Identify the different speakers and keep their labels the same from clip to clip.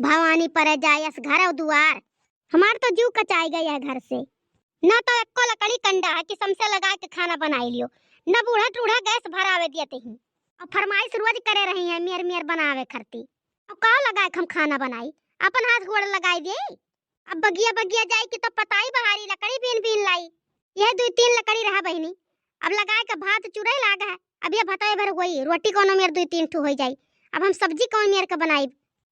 Speaker 1: भवानी पर जायस घर और दुआर। हमार तो जीव कचाई गया है घर से। ना तो एको लकड़ी कंडा है कि समसे लगा के खाना बनाई लियो, न बूढ़ा टूढ़ा गैस भरावे दियते ही। और फरमाइश रोज करे रही है मेर मेर बनावे खरती। अब का लगाए हम खाना बनाई, अपन हाथ गोड़ लगाई दे। अब बगिया बगिया जाई कि तो पताई बहारी लकड़ी बीन बीन लाई। यह 2-3 लकड़ी रहा बहिनी। अब लगाए का भात चुराई लागा है। अब ये भताए भर गई रोटी कोनो मेर 2-3 ठो हो जाई। अब हम सब्जी कौन मेर का बनाई।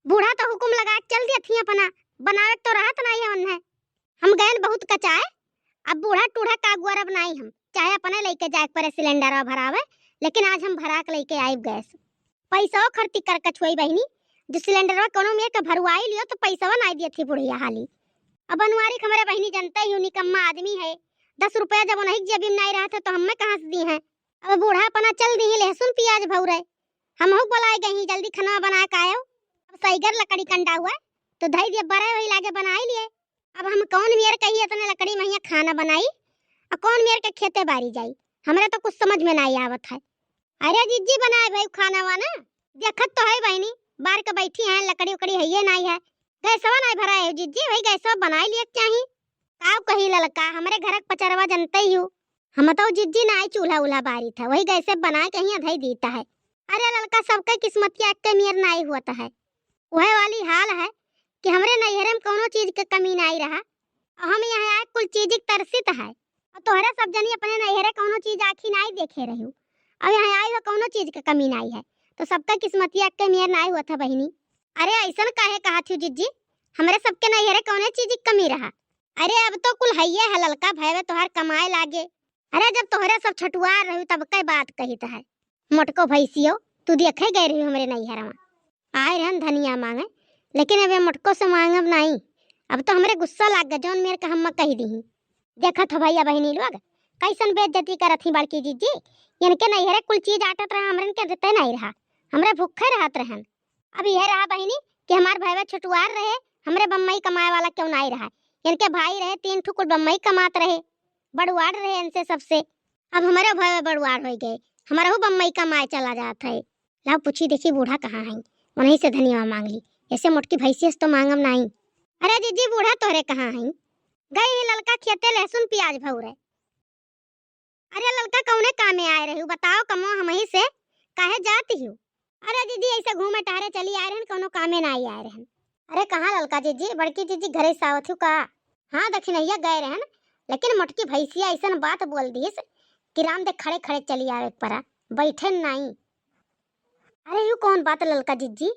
Speaker 1: बूढ़ा तो हुकुम लगा चल दिया थी अपना, बनावे तो रहत नहीं है उन्हें। हम गए बहुत कचाए। अब बूढ़ा टूढ़ा का गुआरा बनाई हम, चाहे अपने लेके जाए पर सिलेंडर भरावे, लेकिन आज हम भरा के लेके आए गैस। पैसा खर्ची कर कछुई बहिनी, जो सिलेंडर कोनो मेर का भरवाई लियो तो पैसा नहीं दिए थी बुढ़िया हाली। अब अनुवारी हमारे बहिनी जनता ही निकम्मा आदमी है। 10 रुपया जब उन्हें जेब में नहीं रहा था तो हमें कहाँ से दी है। अब बूढ़ा अपना चल दी लहसुन प्याज भौरे, हम हो बुलाए गई जल्दी खाना बना के आयो। अब सईगर लकड़ी कंडा हुआ तो धई दिए बड़े वही लागे बनाई लिए। अब हम कौन मेर कही इतने लकड़ी में खाना बनाई और कौन मेर के खेते बारी जाई, हमारे तो कुछ समझ में नहीं आवत है। अरे जीजी बनाए भाई खाना वाना, देखत तो है बहनी बाहर के बैठी हैं, लकड़ी उकड़ी है ये नहीं है, गैसवा नहीं भरा है जीजी, वही गैसवा बनाई लिए चाहिए। काव कही ललका हमारे घर का पचरवा जनते ही हो, हम तो जीजी ना चूल्हा उल्हा बारी था, वही गैसे बना के ही अधई देता है। अरे ललका सबके किस्मत के अक्के मेर नहीं होता है। वह वाली हाल है कि हमरे नैहरे में कोनो चीज के कमी नहीं रहा, हम यहाँ आए कुल चीज तरसित है। और तोहरे सब जनी अपने नैहरे कोनो चीज आखी नहीं देखे रही हो, अब यहाँ आई हो कोनो चीज के कमी नहीं है, तो सबका किस्मतिया के मेर नहीं हुआ था बहिनी। अरे ऐसा काहे कहा थी जीजी, हमारे सबके नैहरे कौने चीज की कमी रहा। अरे अब तो कुल हैये है ललका भैवे तोहर कमाए लागे। अरे जब तोहरे सब छटुआर रही तब कई बात कही तो है। मोटको भैंसियो तू देखे गए रही हमारे नैहरा में, आए रहन धनिया मांगे, लेकिन अब मोटको से मांगब नहीं। अब तो हमरे गुस्सा लाग गया जौन मेरे का हम कही दी। देखा था भैया बहनी लोग कैसन बेइज्जती करत थी बड़की जीजी, इनके नैहरे कुल चीज आटत रहा, हमरे के देते नहीं रहा, हमरे भूखे रहत रहन। अब यह रहा बहनी कि हमार भाई छुटवार रहे, हमरे बम्मई कमाए वाला क्यों नहीं रहा। इनके भाई रहे 3 ठुकुर बम्मई कमात रहे, बड़ुआड़ रहे इनसे सबसे। अब हमारे भाई बड़ुआड़ हो गए, हमारा हो बम्मई कमाए चला जाता है। लाओ पूछी देखी बूढ़ा कहाँ है, उन्हीं से धनिया मांग ली, ऐसे मोटकी भैंसी तो मांगम नहीं। अरे जीजी बूढ़ा तोहरे कहाँ है, गई ही ललका खेते लहसुन प्याज भौरे। अरे ललका कौने कामे आए रही बताओ, कमो हम ही से काहे जाती हो। अरे जीजी ऐसे घूमे टहरे चली आए रहन, कोनो कामे नहीं आए रहन। अरे कहाँ ललका जीजी, बड़की जीजी घरे सावत हूँ का। हाँ दक्षिणैया गए रहन, लेकिन मोटकी भैंसिया ऐसा बात बोल दी कि राम दे खड़े खड़े चली आवे परा, बैठे नहीं। अरे यू कौन बात ललका जीजी।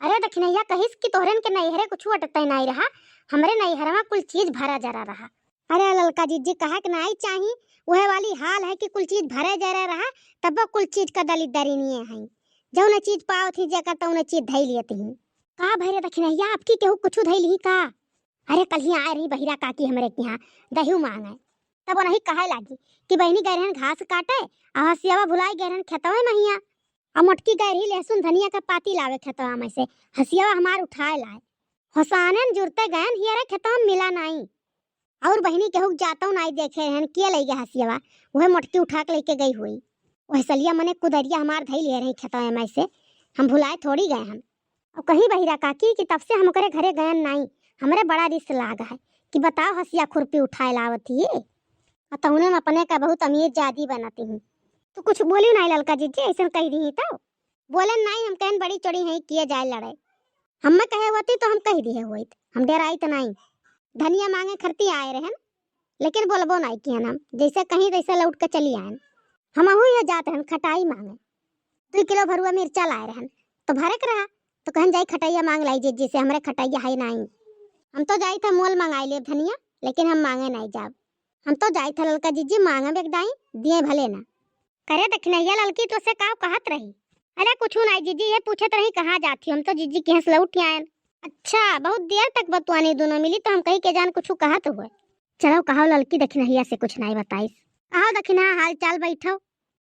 Speaker 1: अरे दक्षिणैया कहिस कि तोहरन के नैहरे कुछ अटते नहीं रहा, हमरे नैहरा में कुल चीज भरा जरा रहा। अरे ललका जीजी कहा कि नहीं चाहिए, वह वाली हाल है कि कुल चीज भरे जरा रहा, तब कुल चीज का दलिदरी नहीं है। जौन चीज पाओ थी जगह तौन चीज धई लेती हूँ। का भरे दक्षिणैया आपकी केहू कुछ धई ली का। अरे कल ही आए रही बहिरा काकी हमरे के यहाँ दही मांगे, तब नहीं कहे लागी कि बहनी गए रहन घास काटे, हसियावा भुलाई गए रहन खेतवा महिया, और मोटकी गए रही लहसुन धनिया का पाती लावे खेतवा में से, हसियावा हमार उठाए लाए। हसानन जुड़ते गए हियरे खेतवा मिला नहीं, और बहनी केहू जाता नहीं देखे रहन किया ले गया हसियावा, वह मोटकी उठा के लेके गई हुई। वह सलिया मने कुदरिया हमार धई ले रही खेतवा में से, हम भुलाए थोड़ी गए हम। और कहीं बहिरा काकी कि तब से हम करे घरे गए नहीं, हमरे बड़ा रिश्त लागा है कि बताओ हसिया खुरपी उठाए लावती है, और तौने में अपने का बहुत अमीर जादी बनाती हूँ। तो कुछ बोली नहीं ललका जीजी, ऐसा कह दी तो बोले नहीं, हम कहन बड़ी चोरी है किए जाए लड़ाई, हम कहे होती तो हम कह दिए हुई, हम डराई तो नहीं। धनिया मांगे खरती आए रहन, लेकिन बोलबो नहीं किया हम, जैसे कहीं तैसे लौट के चली आए। हम अहू जाते रहन खटाई मांगे, 2 किलो भरुआ मिर्चा लाए रहन, तो भरे के रहा तो कहन जाई खटाइया मांग लाई जीजी से, हमरे खटाइया है नहीं। हम तो जाई था मोल मंगाई ले धनिया, लेकिन हम मांगे नहीं जाब, हम तो जाई था ललका जीजी मांगे बेगदाई दिए भले ना। करे दक्षिणैया ललकी तो से का कहत रही। अरे कुछ नहीं जीजी, ये पूछत रही कहाँ जाती, हम तो जीजी के यहाँ से लौट आए। अच्छा बहुत देर तक बतवानी दोनों मिली, तो हम कही के जान कुछ कहा तो हुए। चलो कहो ललकी दक्षिणैया से कुछ नहीं बताइस। कहो दक्षिणा हाल चाल बैठो।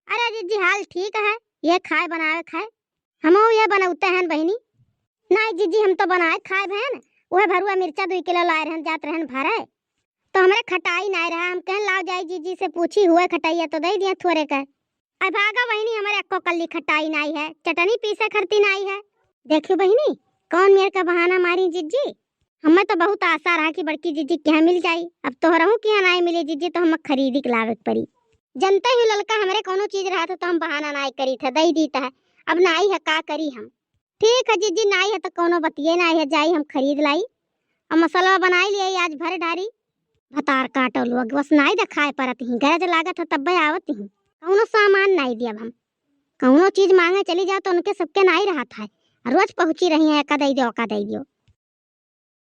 Speaker 1: अरे जीजी हाल ठीक है, ये खाए बनाए खाए, हम ये बनाते हैं बहनी। नहीं जीजी हम तो बनाए खाए बहन, वह भरुआ मिर्चा 2 किलो लाए रहन, जात रहन भरे, तो हमारे खटाई नहीं रहा, हम कहन लाओ जाई जीजी से पूछी हुए खटाइया तो दे दिया थोड़े का। अब भागा बहनी हमारे अक्को कल्ली खटाई नहीं है, चटनी पीसे खरती नहीं है। देखियो बहनी कौन मेरे का बहाना मारी जी जीजी? हमें तो बहुत आशा रहा कि बड़की जीजी के यहाँ मिल जाई। अब तो रहूं कि यहाँ नहीं मिले जीजी तो हम खरीदी के लावे के पड़ी। जनता ही ललका हमरे कोनो चीज रहा तो हम बहाना नहीं करी था, दई दीता है। अब नहीं है का करी हम। ठीक है जीजी, नहीं है तो कोनो बतिये नहीं है, जाई हम खरीद लाई। अब मसाला बनाई लिए आज भर डारी भतार काटल हुआ बस नहीं दिखाए परत ही गरज लागत है तब आवत ही कौनो सामान नहीं दिया हम। कौनो चीज मांगे चली जाओ तो उनके सबके नहीं रहा था, रोज पहुंची रही है का दई दो का दई दो।